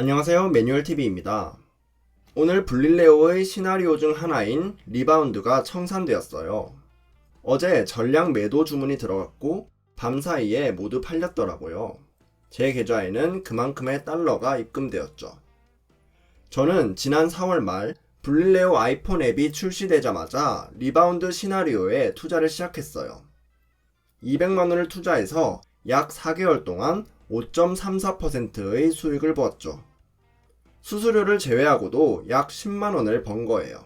안녕하세요, 매뉴얼TV입니다. 오늘 블릴레오의 시나리오 중 하나인 리바운드가 청산되었어요. 어제 전량 매도 주문이 들어갔고 밤사이에 모두 팔렸더라고요. 제 계좌에는 그만큼의 달러가 입금되었죠. 저는 지난 4월 말 블릴레오 아이폰 앱이 출시되자마자 리바운드 시나리오에 투자를 시작했어요. 200만원을 투자해서 약 4개월 동안 5.34%의 수익을 보았죠. 수수료를 제외하고도 약 10만원을 번 거예요.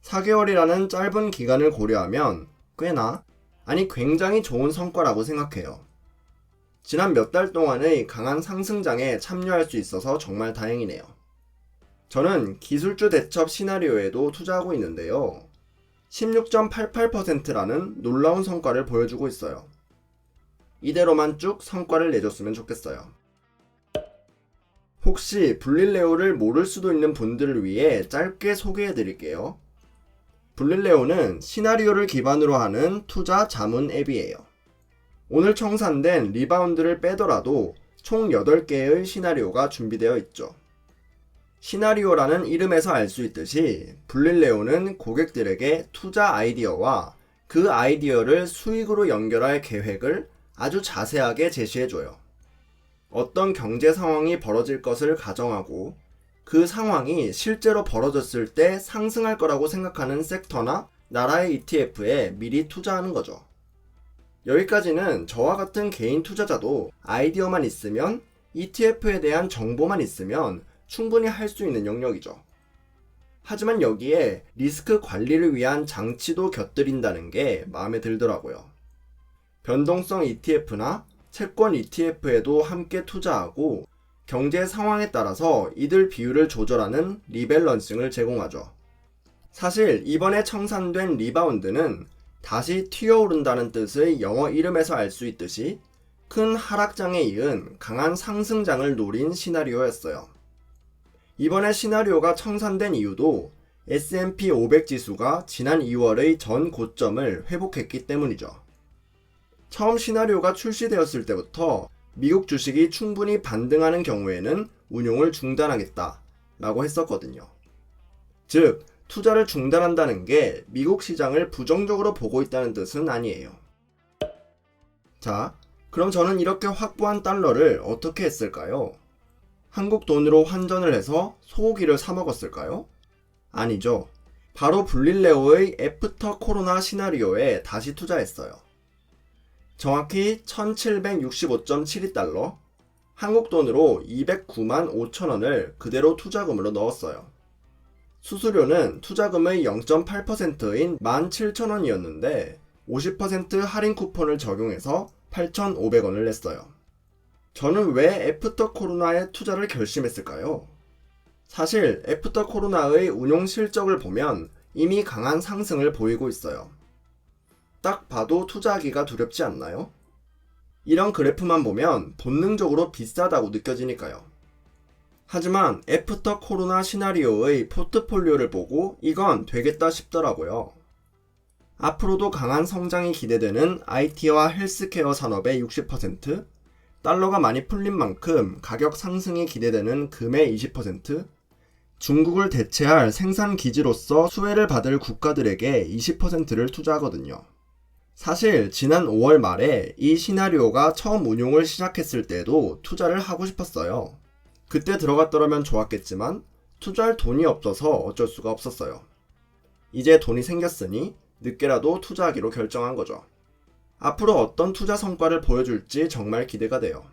4개월이라는 짧은 기간을 고려하면 꽤나, 아니 굉장히 좋은 성과라고 생각해요. 지난 몇 달 동안의 강한 상승장에 참여할 수 있어서 정말 다행이네요. 저는 기술주 대첩 시나리오에도 투자하고 있는데요. 16.88%라는 놀라운 성과를 보여주고 있어요. 이대로만 쭉 성과를 내줬으면 좋겠어요. 혹시 블릴레오를 모를 수도 있는 분들을 위해 짧게 소개해 드릴게요. 블릴레오는 시나리오를 기반으로 하는 투자 자문 앱이에요. 오늘 청산된 리바운드를 빼더라도 총 8개의 시나리오가 준비되어 있죠. 시나리오라는 이름에서 알 수 있듯이 블릴레오는 고객들에게 투자 아이디어와 그 아이디어를 수익으로 연결할 계획을 아주 자세하게 제시해줘요. 어떤 경제 상황이 벌어질 것을 가정하고 그 상황이 실제로 벌어졌을 때 상승할 거라고 생각하는 섹터나 나라의 ETF에 미리 투자하는 거죠. 여기까지는 저와 같은 개인 투자자도 아이디어만 있으면 ETF에 대한 정보만 있으면 충분히 할 수 있는 영역이죠. 하지만 여기에 리스크 관리를 위한 장치도 곁들인다는 게 마음에 들더라고요. 변동성 ETF나 채권 ETF에도 함께 투자하고 경제 상황에 따라서 이들 비율을 조절하는 리밸런싱을 제공하죠. 사실 이번에 청산된 리바운드는 다시 튀어오른다는 뜻의 영어 이름에서 알 수 있듯이 큰 하락장에 이은 강한 상승장을 노린 시나리오였어요. 이번에 시나리오가 청산된 이유도 S&P 500 지수가 지난 2월의 전 고점을 회복했기 때문이죠. 처음 시나리오가 출시되었을 때부터 미국 주식이 충분히 반등하는 경우에는 운용을 중단하겠다 라고 했었거든요. 즉, 투자를 중단한다는 게 미국 시장을 부정적으로 보고 있다는 뜻은 아니에요. 자, 그럼 저는 이렇게 확보한 달러를 어떻게 했을까요? 한국 돈으로 환전을 해서 소고기를 사 먹었을까요? 아니죠. 바로 블릴레오의 애프터 코로나 시나리오에 다시 투자했어요. 정확히 1765.72달러, 한국 돈으로 209만 5천원을 그대로 투자금으로 넣었어요. 수수료는 투자금의 0.8%인 17,000원이었는데 50% 할인 쿠폰을 적용해서 8,500원을 냈어요. 저는 왜 애프터 코로나에 투자를 결심했을까요? 사실 애프터 코로나의 운용 실적을 보면 이미 강한 상승을 보이고 있어요. 딱 봐도 투자하기가 두렵지 않나요? 이런 그래프만 보면 본능적으로 비싸다고 느껴지니까요. 하지만 애프터 코로나 시나리오의 포트폴리오를 보고 이건 되겠다 싶더라고요. 앞으로도 강한 성장이 기대되는 IT와 헬스케어 산업의 60%, 달러가 많이 풀린 만큼 가격 상승이 기대되는 금의 20%, 중국을 대체할 생산 기지로서 수혜를 받을 국가들에게 20%를 투자하거든요. 사실 지난 5월 말에 이 시나리오가 처음 운용을 시작했을 때도 투자를 하고 싶었어요. 그때 들어갔더라면 좋았겠지만 투자할 돈이 없어서 어쩔 수가 없었어요. 이제 돈이 생겼으니 늦게라도 투자하기로 결정한 거죠. 앞으로 어떤 투자 성과를 보여줄지 정말 기대가 돼요.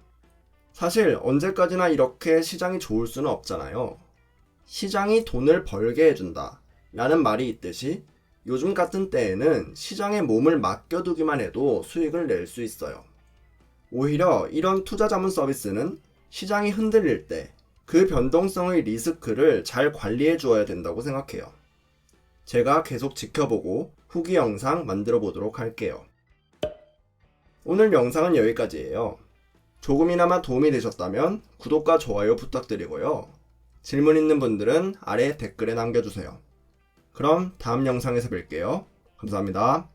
사실 언제까지나 이렇게 시장이 좋을 수는 없잖아요. 시장이 돈을 벌게 해준다 라는 말이 있듯이 요즘 같은 때에는 시장에 몸을 맡겨두기만 해도 수익을 낼 수 있어요. 오히려 이런 투자 자문 서비스는 시장이 흔들릴 때 그 변동성의 리스크를 잘 관리해 주어야 된다고 생각해요. 제가 계속 지켜보고 후기 영상 만들어 보도록 할게요. 오늘 영상은 여기까지예요. 조금이나마 도움이 되셨다면 구독과 좋아요 부탁드리고요. 질문 있는 분들은 아래 댓글에 남겨주세요. 그럼 다음 영상에서 뵐게요. 감사합니다.